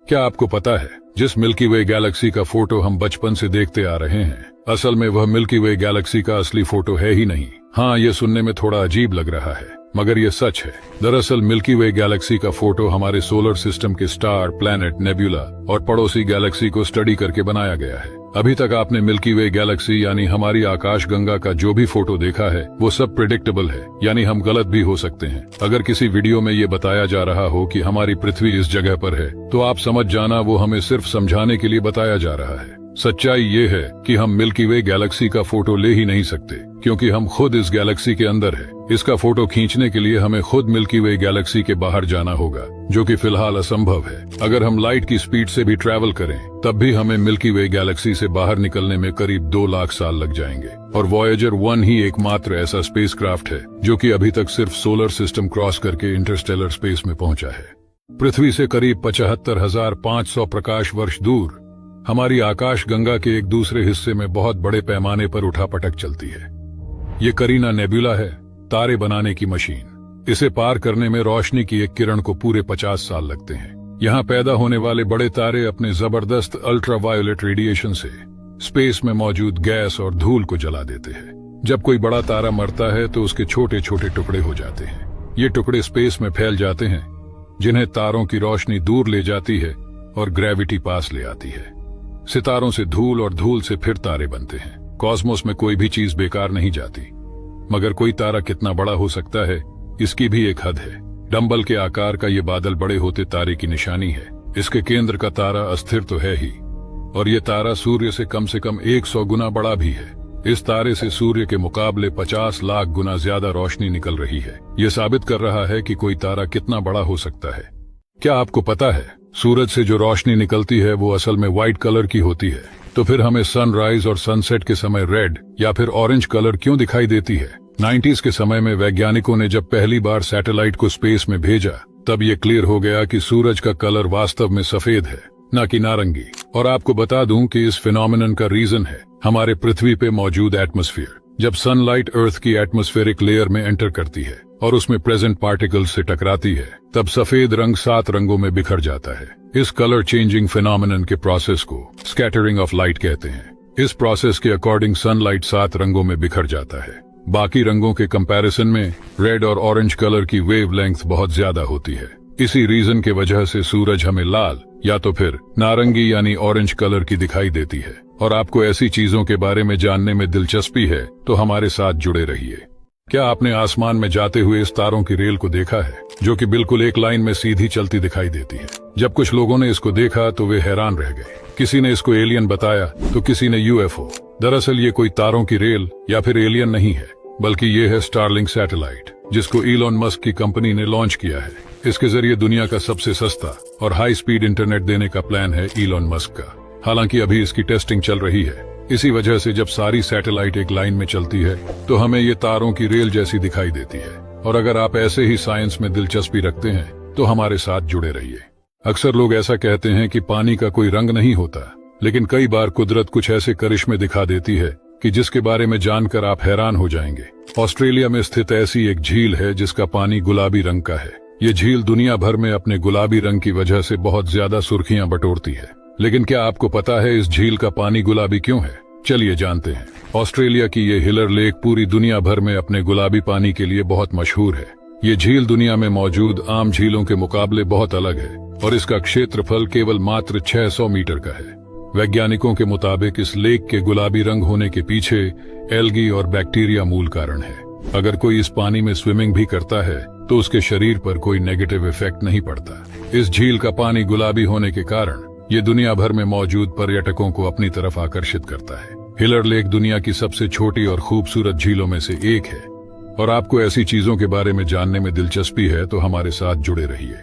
क्या आपको पता है जिस मिल्की वे गैलेक्सी का फोटो हम बचपन से देखते आ रहे हैं, असल में वह मिल्की वे गैलेक्सी का असली फोटो है ही नहीं। हाँ, ये सुनने में थोड़ा अजीब लग रहा है, मगर ये सच है। दरअसल मिल्की वे गैलेक्सी का फोटो हमारे सोलर सिस्टम के स्टार, प्लैनेट, नेब्यूला और पड़ोसी गैलेक्सी को स्टडी करके बनाया गया है। अभी तक आपने मिल्की वे गैलेक्सी यानी हमारी आकाश गंगा का जो भी फोटो देखा है वो सब प्रिडिक्टेबल है, यानी हम गलत भी हो सकते हैं। अगर किसी वीडियो में ये बताया जा रहा हो कि हमारी पृथ्वी इस जगह पर है, तो आप समझ जाना वो हमें सिर्फ समझाने के लिए बताया जा रहा है। सच्चाई ये है कि हम मिल्की वे गैलेक्सी का फोटो ले ही नहीं सकते, क्योंकि हम खुद इस गैलेक्सी के अंदर है। इसका फोटो खींचने के लिए हमें खुद मिल्की वे गैलेक्सी के बाहर जाना होगा, जो कि फिलहाल असंभव है। अगर हम लाइट की स्पीड से भी ट्रैवल करें, तब भी हमें मिल्की वे गैलेक्सी से बाहर निकलने में करीब 2 लाख साल लग जाएंगे। और वॉयेजर 1 ही एकमात्र ऐसा स्पेसक्राफ्ट है जो कि अभी तक सिर्फ सोलर सिस्टम क्रॉस करके इंटरस्टेलर स्पेस में पहुंचा है। पृथ्वी से करीब 75,500 प्रकाश वर्ष दूर हमारी आकाश गंगा के एक दूसरे हिस्से में बहुत बड़े पैमाने पर उठापटक चलती है। ये करीना नेब्यूला है, तारे बनाने की मशीन। इसे पार करने में रोशनी की एक किरण को पूरे 50 साल लगते हैं। यहाँ पैदा होने वाले बड़े तारे अपने जबरदस्त अल्ट्रावायोलेट रेडिएशन से स्पेस में मौजूद गैस और धूल को जला देते हैं। जब कोई बड़ा तारा मरता है तो उसके छोटे छोटे टुकड़े हो जाते हैं। ये टुकड़े स्पेस में फैल जाते हैं, जिन्हें तारों की रोशनी दूर ले जाती है और ग्रेविटी पास ले आती है। सितारों से धूल और धूल से फिर तारे बनते हैं। कॉस्मोस में कोई भी चीज बेकार नहीं जाती, मगर कोई तारा कितना बड़ा हो सकता है, इसकी भी एक हद है। डंबल के आकार का ये बादल बड़े होते तारे की निशानी है। इसके केंद्र का तारा अस्थिर तो है ही, और ये तारा सूर्य से कम 100 गुना बड़ा भी है। इस तारे से सूर्य के मुकाबले 50 लाख गुना ज्यादा रोशनी निकल रही है। ये साबित कर रहा है कि कोई तारा कितना बड़ा हो सकता है। क्या आपको पता है, सूरज से जो रोशनी निकलती है वो असल में व्हाइट कलर की होती है। तो फिर हमें सनराइज और सनसेट के समय रेड या फिर ऑरेंज कलर क्यों दिखाई देती है? 90s के समय में वैज्ञानिकों ने जब पहली बार सैटेलाइट को स्पेस में भेजा, तब ये क्लियर हो गया कि सूरज का कलर वास्तव में सफेद है, न कि नारंगी। और आपको बता दूं कि इस फिनोमिनन का रीजन है हमारे पृथ्वी पे मौजूद एटमॉस्फेयर। जब सनलाइट अर्थ की एटमॉस्फेरिक लेयर में एंटर करती है और उसमें प्रेजेंट पार्टिकल्स से टकराती है, तब सफेद रंग 7 रंगों में बिखर जाता है। इस कलर चेंजिंग फिनोमिनन के प्रोसेस को स्कैटरिंग ऑफ लाइट कहते हैं। इस प्रोसेस के अकॉर्डिंग सनलाइट 7 रंगों में बिखर जाता है। बाकी रंगों के कंपैरिजन में रेड और ऑरेंज कलर की वेवलेंथ बहुत ज्यादा होती है। इसी रीजन के वजह से सूरज हमें लाल या तो फिर नारंगी यानी ऑरेंज कलर की दिखाई देती है। और आपको ऐसी चीजों के बारे में जानने में दिलचस्पी है तो हमारे साथ जुड़े रहिए। क्या आपने आसमान में जाते हुए इस तारों की रेल को देखा है, जो कि बिल्कुल एक लाइन में सीधी चलती दिखाई देती है? जब कुछ लोगों ने इसको देखा तो वे हैरान रह गए। किसी ने इसको एलियन बताया तो किसी ने यूएफओ। दरअसल ये कोई तारों की रेल या फिर एलियन नहीं है, बल्कि ये है स्टारलिंक सैटेलाइट, जिसको इलॉन मस्क की कंपनी ने लॉन्च किया है। इसके जरिए दुनिया का सबसे सस्ता और हाई स्पीड इंटरनेट देने का प्लान है इलॉन मस्क का। हालांकि अभी इसकी टेस्टिंग चल रही है। इसी वजह से जब सारी सैटेलाइट एक लाइन में चलती है तो हमें ये तारों की रेल जैसी दिखाई देती है। और अगर आप ऐसे ही साइंस में दिलचस्पी रखते हैं तो हमारे साथ जुड़े रहिए। अक्सर लोग ऐसा कहते हैं कि पानी का कोई रंग नहीं होता, लेकिन कई बार कुदरत कुछ ऐसे करिश्मे दिखा देती है कि जिसके बारे में जानकर आप हैरान हो जाएंगे। ऑस्ट्रेलिया में स्थित ऐसी एक झील है जिसका पानी गुलाबी रंग का है। ये झील दुनिया भर में अपने गुलाबी रंग की वजह से बहुत ज्यादा सुर्खियां बटोरती है। लेकिन क्या आपको पता है इस झील का पानी गुलाबी क्यों है? चलिए जानते हैं। ऑस्ट्रेलिया की ये हिलर लेक पूरी दुनिया भर में अपने गुलाबी पानी के लिए बहुत मशहूर है। ये झील दुनिया में मौजूद आम झीलों के मुकाबले बहुत अलग है और इसका क्षेत्रफल केवल मात्र 600 मीटर का है। वैज्ञानिकों के मुताबिक इस लेक के गुलाबी रंग होने के पीछे एल्गी और बैक्टीरिया मूल कारण है। अगर कोई इस पानी में स्विमिंग भी करता है तो उसके शरीर पर कोई नेगेटिव इफेक्ट नहीं पड़ता। इस झील का पानी गुलाबी होने के कारण ये दुनिया भर में मौजूद पर्यटकों को अपनी तरफ आकर्षित करता है। हिलर लेक दुनिया की सबसे छोटी और खूबसूरत झीलों में से एक है। और आपको ऐसी चीजों के बारे में जानने में दिलचस्पी है तो हमारे साथ जुड़े रहिए।